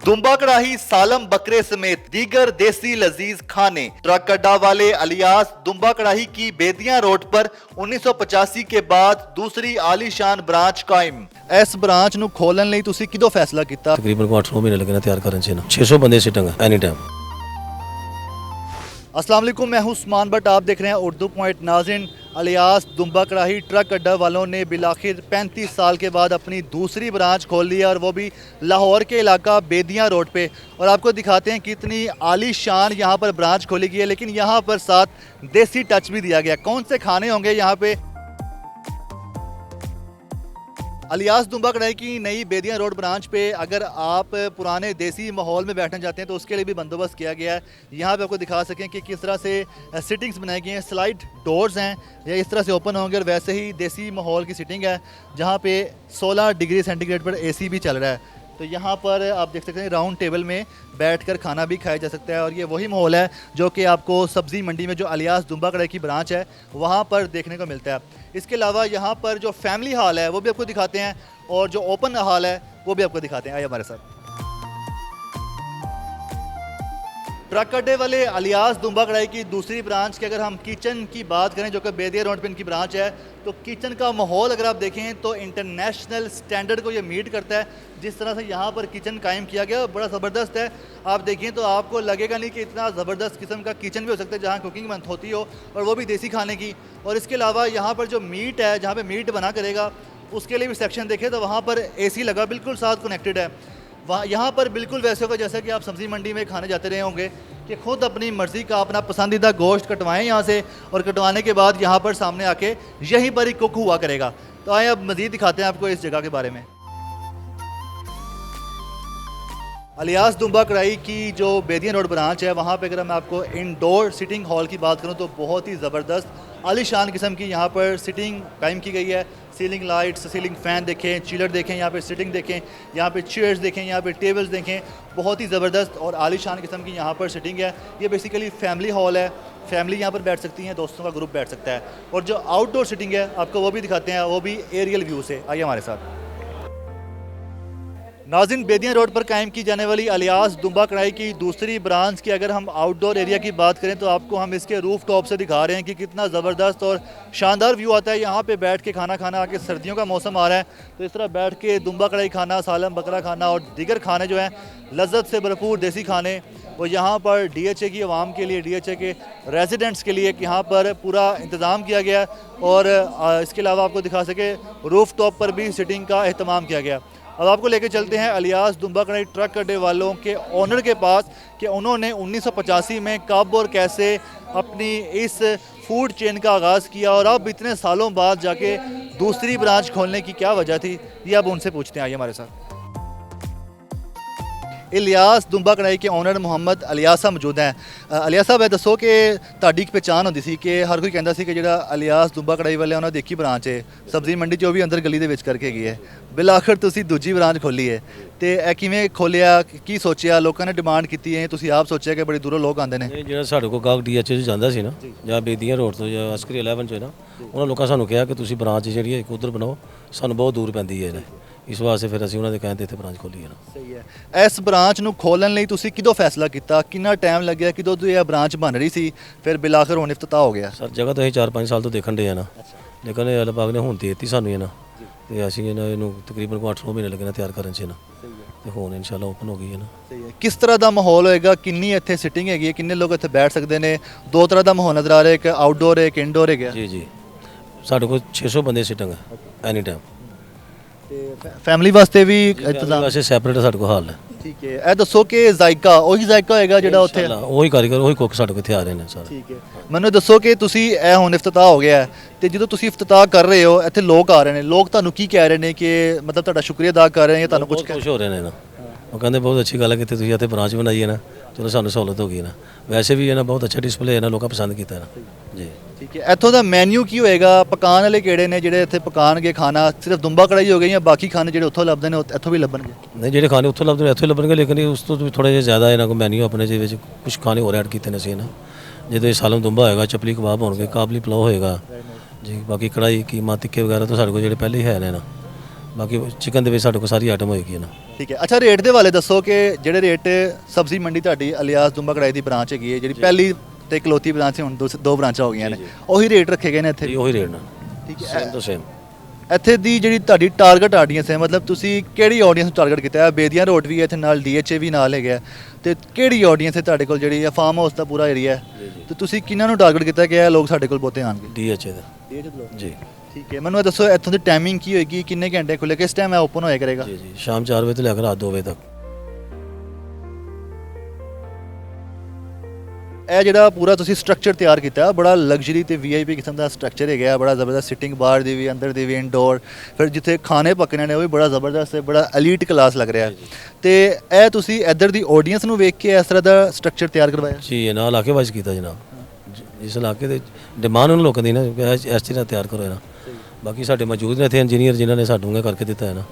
दुम्बा कड़ाही, सालम बकरे समेत दीगर देसी लजीज खाने। ट्रक अड्डा वाले अलियास दुम्बा कड़ाही की बेदियां रोड पर 1985 के बाद दूसरी आलीशान ब्रांच कायम। इस ब्रांच ਨੂੰ ਖੋਲਣ ਲਈ ਤੁਸੀਂ ਕਿਦੋਂ ਫੈਸਲਾ ਕੀਤਾ? तकरीबन 8 महीने लगे ना तैयार करने से ना 600 बंदे सिटिंग एनी टाइम। अस्सलाम वालेकुम, मैं हूं उस्मान बट, आप देख रहे हैं उर्दू पॉइंट। नाज़रीन, अलियास दुम्बा कड़ाही ट्रक अड्डा वालों ने बिलाखिर 35 साल के बाद अपनी दूसरी ब्रांच खोल ली है, और वो भी लाहौर के इलाका बेदियां रोड पे। और आपको दिखाते हैं कितनी आलीशान यहाँ पर ब्रांच खोली गई है, लेकिन यहाँ पर साथ देसी टच भी दिया गया। कौन से खाने होंगे यहाँ पे? अलियास दुम्बा कड़ाही की नई बेदियां रोड ब्रांच पे अगर आप पुराने देसी माहौल में बैठना चाहते हैं तो उसके लिए भी बंदोबस्त किया गया है। यहाँ पे आपको दिखा सकें कि किस तरह से सिटिंग्स बनाई गई हैं। स्लाइड डोर्स हैं, या इस तरह से ओपन होंगे, और वैसे ही देसी माहौल की सिटिंग है जहाँ पे 16 डिग्री सेंटीग्रेड पर AC भी चल रहा है। तो यहाँ पर आप देख सकते हैं राउंड टेबल में बैठकर खाना भी खाया जा सकता है, और ये वही माहौल है जो कि आपको सब्ज़ी मंडी में जो अलियास दुम्बा कड़ाही की ब्रांच है वहाँ पर देखने को मिलता है। इसके अलावा यहाँ पर जो फैमिली हॉल है वो भी आपको दिखाते हैं, और जो ओपन हॉल है वो भी आपको दिखाते हैं। आइए हमारे साथ। ट्रक अड्डे वाले अलियास दुम्बा कड़ाही की दूसरी ब्रांच की अगर हम किचन की बात करें, जो कि बेदिया रोड पे इनकी ब्रांच है, तो किचन का माहौल अगर आप देखें तो इंटरनेशनल स्टैंडर्ड को ये मीट करता है। जिस तरह से यहाँ पर किचन कायम किया गया बड़ा ज़बरदस्त है। आप देखें तो आपको लगेगा नहीं कि इतना ज़बरदस्त किस्म का किचन भी हो सकता है जहाँ कुकिंग बंद होती हो, और वो भी देसी खाने की। और इसके अलावा यहाँ पर जो मीट है, जहाँ पर मीट बना करेगा, उसके लिए भी सेक्शन देखें तो वहाँ पर AC लगा, बिल्कुल साथ कनेक्टेड है। वहाँ यहाँ पर बिल्कुल वैसे होगा जैसा कि आप सब्ज़ी मंडी में खाने जाते रहे होंगे कि खुद अपनी मर्ज़ी का अपना पसंदीदा गोश्त कटवाएं यहाँ से, और कटवाने के बाद यहाँ पर सामने आके यहीं पर ही कुक हुआ करेगा। तो आए अब मज़ीद दिखाते हैं आपको इस जगह के बारे में। अलियास दुम्बा कड़ाही की जो बेदिया रोड ब्रांच है वहाँ पे अगर मैं आपको इंडोर सिटिंग हॉल की बात करूँ तो बहुत ही ज़बरदस्त आलीशान किस्म की यहाँ पर सिटिंग कायम की गई है। सीलिंग लाइट्स, सीलिंग फ़ैन देखें, चिलर देखें, यहाँ पे सिटिंग देखें, यहाँ पे चेयर्स देखें, यहाँ पे टेबल्स देखें, बहुत ही ज़बरदस्त और आलीशान किस्म की यहाँ पर सिटिंग है। ये बेसिकली फैमिली हॉल है, फैमिली यहाँ पर बैठ सकती हैं, दोस्तों का ग्रुप बैठ सकता है। और जो आउटडोर सिटिंग है आपको वो भी दिखाते हैं, वो भी एरियल व्यू से। आइए हमारे साथ। नाज़रीन, बेदिया रोड पर कायम की जाने वाली अलियास दुम्बा कड़ाही की दूसरी ब्रांच की अगर हम आउटडोर एरिया की बात करें तो आपको हम इसके रूफ टॉप से दिखा रहे हैं कि कितना ज़बरदस्त और शानदार व्यू आता है। यहाँ पे बैठ के खाना खाना, आके सर्दियों का मौसम आ रहा है तो इस तरह बैठ के दुम्बा कड़ाही खाना, सालम बकरा खाना और दीगर खाने जो हैं लज्जत से भरपूर देसी खाने, वो यहाँ पर DHA की आवाम के लिए, DHA के रेजिडेंट्स के लिए यहाँ पर पूरा इंतज़ाम किया गया है। और इसके अलावा आपको दिखा सके रूफ टॉप पर भी सिटिंग का अहतमाम किया गया। अब आपको लेके चलते हैं अलियास दुम्बा कड़ाही ट्रक अड्डे वालों के ओनर के पास कि उन्होंने 1985 में कब और कैसे अपनी इस फूड चेन का आगाज़ किया, और अब इतने सालों बाद जाके दूसरी ब्रांच खोलने की क्या वजह थी, ये अब उनसे पूछते हैं। आइए हमारे साथ। इलियास दुम्बा कड़ाही के ओनर मुहम्मद अलियास साहब मौजूद हैं। अलियास साहब, दसो कि ਤੁਹਾਡੀ पहचान होती सी कि हर कोई कहता सी कि ਜਿਹੜਾ ਅਲਿਆਸ ਦੁੰਬਾ ਕੜਾਹੀ ਵਾਲੇ ਉਹਨਾਂ ਦੀ ਇੱਕ ਹੀ ਬ੍ਰਾਂਚ ਹੈ ਸਬਜ਼ੀ ਮੰਡੀ 'ਚ, ਉਹ ਵੀ ਅੰਦਰ ਗਲੀ ਦੇ ਵਿੱਚ ਕਰਕੇ ਗਈ ਹੈ। ਬਿਲ ਆਖਰ ਤੁਸੀਂ ਦੂਜੀ ਬ੍ਰਾਂਚ ਖੋਲੀ ਹੈ, ਤੇ ਇਹ ਕਿਵੇਂ ਖੋਲਿਆ, ਕੀ ਸੋਚਿਆ, ਲੋਕਾਂ ਨੇ ਡਿਮਾਂਡ ਕੀਤੀ ਹੈ, ਤੁਸੀਂ ਆਪ ਸੋਚਿਆ ਕਿ ਬੜੀ ਦੂਰੋਂ ਲੋਕ ਆਉਂਦੇ ਨੇ? ਜਿਹੜਾ ਸਾਡੇ ਕੋਲ ਗਾਹਕ DHA 'ਚ ਜਾਂਦਾ ਸੀ ਨਾ, ਜਾਂ ਬੇਦੀਆਂ ਰੋਡ ਤੋਂ ਜਾਂ ਅਸਕਰੀ 11 'ਚ ਨਾ, ਉਹਨਾਂ ਲੋਕਾਂ ਸਾਨੂੰ ਕਿਹਾ ਕਿ ਤੁਸੀਂ ਬ੍ਰਾਂਚ ਜਿਹੜੀ ਹੈ ਇੱਕ ਉਧਰ ਬਣਾਓ, ਸਾਨੂੰ ਬਹੁਤ ਦੂਰ ਪੈਂਦੀ ਹੈ। ਇਸ ਵਾਸਤੇ ਫਿਰ ਅਸੀਂ ਉਹਨਾਂ ਦੇ ਕਹਿਣ ਤੇ ਇੱਥੇ ਬ੍ਰਾਂਚ ਖੋਲੀ ਹੈ ਨਾ। ਸਹੀ ਹੈ। ਇਸ ਬ੍ਰਾਂਚ ਨੂੰ ਖੋਲਣ ਲਈ ਤੁਸੀਂ ਕਿਦੋਂ ਫੈਸਲਾ ਕੀਤਾ, ਕਿੰਨਾ ਟਾਈਮ ਲੱਗਿਆ, ਕਿਦੋਂ ਤੋਂ ਇਹ ਬ੍ਰਾਂਚ ਬਣ ਰਹੀ ਸੀ, ਫਿਰ ਬਿਲਾਖਰ ਹੁਣ ਇਫਤਤਾਹ ਹੋ ਗਿਆ? ਸਰ ਜਗ੍ਹਾ ਤਾਂ ਅਸੀਂ 4-5 ਸਾਲ ਤੋਂ ਦੇਖਣ ਦੇ ਆ ਨਾ, ਲੇਕਿਨ ਇਹ ਅਲਬਾਗ ਨੇ ਹੁਣ ਦੇ ਦਿੱਤੀ ਸਾਨੂੰ ਇਹ ਨਾ, ਤੇ ਅਸੀਂ ਇਹਨੂੰ ਤਕਰੀਬਨ 8 ਮਹੀਨੇ ਲੱਗੇ ਨਾ ਤਿਆਰ ਕਰਨ 'ਚ ਨਾ, ਤੇ ਹੁਣ ਇਨਸ਼ਾਅੱਲਾ ਓਪਨ ਹੋ ਗਈ ਹੈ ਨਾ। ਸਹੀ ਹੈ। ਕਿਸ ਤਰ੍ਹਾਂ ਦਾ ਮਾਹੌਲ ਹੋਏਗਾ, ਕਿੰਨੀ ਇੱਥੇ ਸਿਟਿੰਗ ਹੈਗੀ ਹੈ, ਕਿੰਨੇ ਲੋਕ ਇੱਥੇ ਬੈਠ ਸਕਦੇ ਨੇ? ਦੋ ਤਰ੍ਹਾਂ ਦਾ ਮਾਹੌਲ ਨਜ਼ਰ ਆ ਰਿਹਾ, ਇੱਕ ਆਊਟਡੋਰ ਹੈ, ਇੱਕ ਇਨਡੋਰ ਹੈਗਾ। ਜੀ ਸਾਡੇ ਕੋਲ 600 ਬੰਦੇ ਸਿਟਿੰਗ ਹੈ ਐਨੀ ਟਾਈਮ, ਤੇ ਫੈਮਿਲੀ ਵਾਸਤੇ ਵੀ ਇੰਤਜ਼ਾਮ? ਵੈਸੇ ਸੈਪਰੇਟ ਸਾਡੇ ਕੋਲ ਹਾਲ ਹੈ। ਠੀਕ ਹੈ। ਇਹ ਦੱਸੋ ਕਿ ਜ਼ਾਇਕਾ ਉਹੀ ਜ਼ਾਇਕਾ ਹੋਏਗਾ ਜਿਹੜਾ ਉੱਥੇ? ਉਹੀ ਕਾਰੀਗਰ, ਉਹੀ ਕੁੱਕ ਸਾਡੇ ਕੋਲ ਇੱਥੇ ਆ ਰਹੇ ਨੇ ਸਾਰੇ। ਠੀਕ ਹੈ। ਮੈਨੂੰ ਦੱਸੋ ਕਿ ਤੁਸੀਂ ਇਹ ਹੁਣ ਇਫਤਤਾਹ ਹੋ ਗਿਆ ਹੈ, ਤੇ ਜਦੋਂ ਤੁਸੀਂ ਇਫਤਤਾਹ ਕਰ ਰਹੇ ਹੋ ਇੱਥੇ ਲੋਕ ਆ ਰਹੇ ਨੇ, ਲੋਕ ਤੁਹਾਨੂੰ ਕੀ ਕਹਿ ਰਹੇ ਨੇ, ਕਿ ਮਤਲਬ ਤੁਹਾਡਾ ਸ਼ੁਕਰੀਆ ਅਦਾ ਕਰ ਰਹੇ ਨੇ, ਤੁਹਾਨੂੰ ਕੁਝ ਖੁਸ਼ ਹੋ ਰਹੇ ਨੇ ਨਾ? ਉਹ ਕਹਿੰਦੇ ਬਹੁਤ ਅੱਛੀ ਗੱਲ ਹੈ ਕਿ ਤੁਸੀਂ ਇੱਥੇ ਬ੍ਰਾਂਚ ਬਣਾਈ ਹੈ ਨਾ, ਚਲੋ ਸਾਨੂੰ ਸਹੂਲਤ ਹੋ ਗਈ ਨਾ। ਵੈਸੇ ਵੀ ਇਹ ਨਾ ਬਹੁਤ ਅੱਛਾ ਡਿਸਪਲੇ ਹੈ ਨਾ, ਲੋਕਾਂ ਪਸੰਦ ਕੀਤਾ ਨਾ ਜੀ। ਠੀਕ ਹੈ। ਇੱਥੋਂ ਦਾ ਮੈਨੂ ਕੀ ਹੋਏਗਾ, ਪਕਾਉਣ ਵਾਲੇ ਕਿਹੜੇ ਨੇ ਜਿਹੜੇ ਇੱਥੇ ਪਕਾਉਣਗੇ ਖਾਣਾ? ਸਿਰਫ ਦੁੰਬਾ ਕੜਾਈ ਹੋ ਗਈ ਜਾਂ ਬਾਕੀ ਖਾਣੇ ਜਿਹੜੇ ਉੱਥੋਂ ਲੱਭਦੇ ਨੇ ਇੱਥੋਂ ਵੀ ਲੱਭਣਗੇ? ਨਹੀਂ, ਜਿਹੜੇ ਖਾਣੇ ਉੱਥੋਂ ਲੱਭਦੇ ਨੇ ਇੱਥੋਂ ਲੱਭਣਗੇ, ਲੇਕਿਨ ਉਸ ਤੋਂ ਥੋੜ੍ਹਾ ਜਿਹਾ ਜ਼ਿਆਦਾ ਇਹਨਾਂ ਕੋਲ ਮੈਨੂ ਆਪਣੇ ਦੇ ਵਿੱਚ ਕੁਝ ਖਾਣੇ ਹੋਰ ਐਡ ਕੀਤੇ ਨੇ ਅਸੀਂ ਨਾ। ਜਦੋਂ ਇਹ ਸਾਲਮ ਦੁੰਬਾ ਹੋਏਗਾ, ਚਪਲੀ ਕਬਾਬ ਹੋਣਗੇ, ਕਾਬਲੀ ਪਲਾਓ ਹੋਏਗਾ ਜੀ, ਬਾਕੀ ਕੜਾਈ ਕੀਮਾ ਟਿੱਕੇ ਵਗੈਰਾ ਤਾਂ ਸਾਡੇ ਕੋਲ ਜਿਹੜੇ ਪਹਿਲੇ ਹੀ ਹੈ ਨੇ ਨਾ, ਬਾਕੀ ਚਿਕਨ ਦੇ ਵਿੱਚ ਸਾਡੇ ਕੋਲ ਸਾਰੀ ਆਈਟਮ ਹੋਏਗੀ ਨਾ। ਠੀਕ ਹੈ। ਅੱਛਾ, ਰੇਟ ਦੇ ਵਾਲੇ ਦੱਸੋ ਕਿ ਜਿਹੜੇ ਰੇਟ ਸਬਜ਼ੀ ਮੰਡੀ ਤੁਹਾਡੀ ਅਲਿਆਸ ਦੁੰਬਾ ਕੜਾਈ ਦੀ ਬ੍ਰਾਂਚ ਹੈਗੀ ਹੈ, ਜਿਹੜੀ ਪਹਿਲੀ ਤੇ ਇਕਲੌਤੀ ਬ੍ਰਾਂਚ ਸੀ, ਹੁਣ ਦੋ ਬ੍ਰਾਂਚਾਂ ਹੋ ਗਈਆਂ ਨੇ, ਉਹੀ ਰੇਟ ਰੱਖੇ ਗਏ ਨੇ ਇੱਥੇ? ਜੀ ਉਹੀ ਰੇਟ ਨਾਲ, ਠੀਕ ਹੈ। ਸੇਮ ਤੋਂ ਸੇਮ। ਇੱਥੇ ਦੀ ਜਿਹੜੀ ਤੁਹਾਡੀ ਟਾਰਗੇਟ ਆਡੀਅנס ਹੈ, ਮਤਲਬ ਤੁਸੀਂ ਕਿਹੜੀ ਆਡੀਅנס ਨੂੰ ਟਾਰਗੇਟ ਕੀਤਾ ਹੈ? ਬੇਦੀਆਂ ਰੋਡ ਵੀ ਹੈ ਇੱਥੇ, ਨਾਲ DHA ਵੀ ਨਾਲ ਹੈਗਾ, ਤੇ ਕਿਹੜੀ ਆਡੀਅנס ਹੈ ਤੁਹਾਡੇ ਕੋਲ ਜਿਹੜੀ ਫਾਰਮ ਹਾਊਸ ਦਾ ਪੂਰਾ ਏਰੀਆ ਹੈ, ਤੇ ਤੁਸੀਂ ਕਿਹਨਾਂ ਨੂੰ ਟਾਰਗੇਟ ਕੀਤਾ ਕਿ ਇਹ ਲੋਕ ਸਾਡੇ ਕੋਲ ਬਹੁਤੇ ਆਣਗੇ? DHA ਦਾ ਜੀ। ਠੀਕ ਹੈ। ਮੈਨੂੰ ਇਹ ਦੱਸੋ ਇੱਥੋਂ ਦੀ ਟਾਈਮਿੰਗ ਕੀ ਹੋਏਗੀ, ਕਿੰਨੇ ਘੰਟੇ ਖੁੱਲੇ, ਕਿਸ ਟਾਈਮ ਇਹ ਓਪਨ ਹੋਇਆ ਕਰੇਗਾ? ਜੀ ਜੀ, ਸ਼ਾਮ 4 ਵਜੇ ਤੋਂ ਲੈ ਕੇ ਰਾਤ 2 ਵਜੇ ਤੱਕ। ਇਹ ਜਿਹੜਾ ਪੂਰਾ ਤੁਸੀਂ ਸਟਰਕਚਰ ਤਿਆਰ ਕੀਤਾ, ਬੜਾ ਲਗਜ਼ਰੀ ਤੇ VIP ਕਿਸਮ ਦਾ ਸਟਰਕਚਰ ਹੈਗਾ, ਬੜਾ ਜ਼ਬਰਦਸਤ ਸਿਟਿੰਗ ਬਾਹਰ ਦੀ ਵੀ, ਅੰਦਰ ਦੀ ਵੀ, ਇਨਡੋਰ, ਫਿਰ ਜਿੱਥੇ ਖਾਣੇ ਪੱਕਣੇ ਨੇ ਉਹ ਵੀ ਬੜਾ ਜ਼ਬਰਦਸਤ ਹੈ, ਬੜਾ ਐਲੀਟ ਕਲਾਸ ਲੱਗ ਰਿਹਾ। ਤੇ ਇਹ ਤੁਸੀਂ ਇੱਧਰ ਦੀ ਆਡੀਅנס ਨੂੰ ਵੇਖ ਕੇ ਇਸ ਤਰ੍ਹਾਂ ਦਾ ਸਟਰਕਚਰ ਤਿਆਰ ਕਰਵਾਇਆ? ਜੀ, ਇਹ ਨਾਲ ਇਲਾਕੇ ਵਾਈਜ਼ ਕੀਤਾ ਜਨਾਬ। ਇਸ ਇਲਾਕੇ ਦੇ ਡਿਮਾਂਡ ਉਹਨਾਂ ਲੋਕਾਂ ਦੀ ਨਾ, ਇਸ ਚੀਜ਼ ਨਾਲ ਤਿਆਰ ਕਰੋ ਹੈ ਨਾ। ਬਾਕੀ ਸਾਡੇ ਮੌਜੂਦ ਨੇ ਇੱਥੇ ਇੰਜੀਨੀਅਰ ਜਿਨ੍ਹਾਂ ਨੇ ਸਾਨੂੰ ਇਹ ਕਰਕੇ ਦਿੱਤਾ ਹੈ ਨਾ।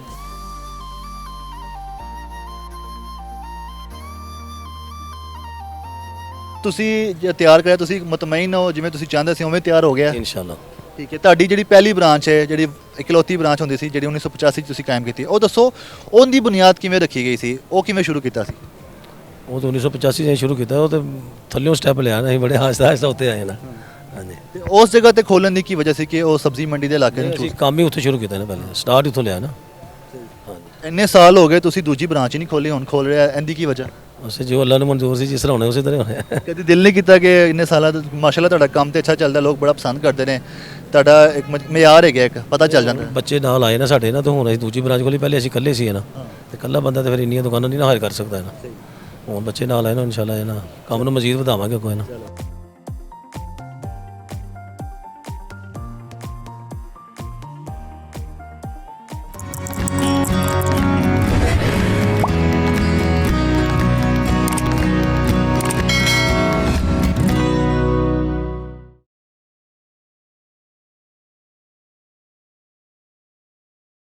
ਤੁਸੀਂ ਜੇ ਤਿਆਰ ਕਰਿਆ, ਤੁਸੀਂ ਮਤਮਈਨ ਹੋ, ਜਿਵੇਂ ਤੁਸੀਂ ਚਾਹੁੰਦੇ ਸੀ ਉਵੇਂ ਤਿਆਰ ਹੋ ਗਿਆ? ਇਨਸ਼ਾਅੱਲਾ। ਠੀਕ ਹੈ। ਤੁਹਾਡੀ ਜਿਹੜੀ ਪਹਿਲੀ ਬ੍ਰਾਂਚ ਹੈ, ਜਿਹੜੀ ਇਕਲੌਤੀ ਬ੍ਰਾਂਚ ਹੁੰਦੀ ਸੀ, ਜਿਹੜੀ 1985 ਚ ਤੁਸੀਂ ਕਾਇਮ ਕੀਤੀ, ਉਹ ਦੱਸੋ ਉਹਦੀ ਬੁਨਿਆਦ ਕਿਵੇਂ ਰੱਖੀ ਗਈ ਸੀ, ਉਹ ਕਿਵੇਂ ਸ਼ੁਰੂ ਕੀਤਾ ਸੀ? ਉਹ ਤਾਂ 1985 ਚ ਸ਼ੁਰੂ ਕੀਤਾ, ਉਹ ਤਾਂ ਥੱਲਿਓਂ ਸਟੈਪ ਲਿਆ ਨਾ, ਅਸੀਂ ਬੜੇ ਆਹਿਸਤਾ ਆਹਿਸਤਾ ਉੱਤੇ ਆਏ ਨਾ। ਹਾਂਜੀ। ਤੇ ਉਸ ਜਗ੍ਹਾ ਤੇ ਖੋਲਣ ਦੀ ਕੀ ਵਜ੍ਹਾ ਸੀ ਕਿ ਉਹ ਸਬਜ਼ੀ ਮੰਡੀ ਦੇ ਇਲਾਕੇ ਨੂੰ ਅਸੀਂ ਕੰਮ ਹੀ ਉੱਥੇ ਸ਼ੁਰੂ ਕੀਤਾ ਨਾ, ਪਹਿਲੇ ਸਟਾਰਟ ਉੱਥੋਂ ਲਿਆ ਨਾ। ਹਾਂਜੀ। ਇੰਨੇ ਸਾਲ ਹੋ ਗਏ, ਤੁਸੀਂ ਦੂਜੀ ਬ੍ਰਾਂਚ ਹੀ ਨਹੀਂ ਖੋਲੀ, ਹੁਣ ਖੋਲ ਰਿਹਾ, ਇਹਦੀ ਕੀ ਵਜ੍ਹਾ? ਉਸੇ ਜੋ ਅੱਲਾ ਨੂੰ ਮਨਜ਼ੂਰ ਸੀ, ਜਿਸ ਤਰ੍ਹਾਂ ਹੋਣਾ ਉਸੇ ਤਰ੍ਹਾਂ ਹੋਇਆ। ਕਦੇ ਦਿਲ ਨਹੀਂ ਕੀਤਾ ਕਿ ਇੰਨੇ ਸਾਲਾਂ ਤੋਂ ਮਾਸ਼ਾਅੱਲਾ ਤੁਹਾਡਾ ਕੰਮ ਤੇ ਅੱਛਾ ਚੱਲਦਾ, ਲੋਕ ਬੜਾ ਪਸੰਦ ਕਰਦੇ ਨੇ, ਤੁਹਾਡਾ ਇੱਕ ਮਿਆਰ ਹੈਗਾ, ਇੱਕ ਪਤਾ ਚੱਲ ਜਾਂਦਾ? ਬੱਚੇ ਨਾਲ ਆਏ ਨਾ ਸਾਡੇ ਨਾ, ਤਾਂ ਹੁਣ ਅਸੀਂ ਦੂਜੀ ਬ੍ਰਾਂਚ ਖੋਲੀ, ਪਹਿਲੇ ਅਸੀਂ ਇਕੱਲੇ ਸੀ ਨਾ, ਤੇ ਇਕੱਲਾ ਬੰਦਾ ਤਾਂ ਫਿਰ ਇੰਨੀਆਂ ਦੁਕਾਨਾਂ ਨਹੀਂ ਨਾ ਹਾਇਰ ਕਰ ਸਕਦਾ ਹੈ ਨਾ। ਹੁਣ ਬੱਚੇ ਨਾਲ ਆਏ ਨਾ, ਇਨਸ਼ਾਅੱਲਾ ਇਹ ਨਾ ਕੰਮ ਨੂੰ ਮਜ਼ੀਦ ਵਧਾਵਾਂਗੇ ਕੋਈ ਨਾ।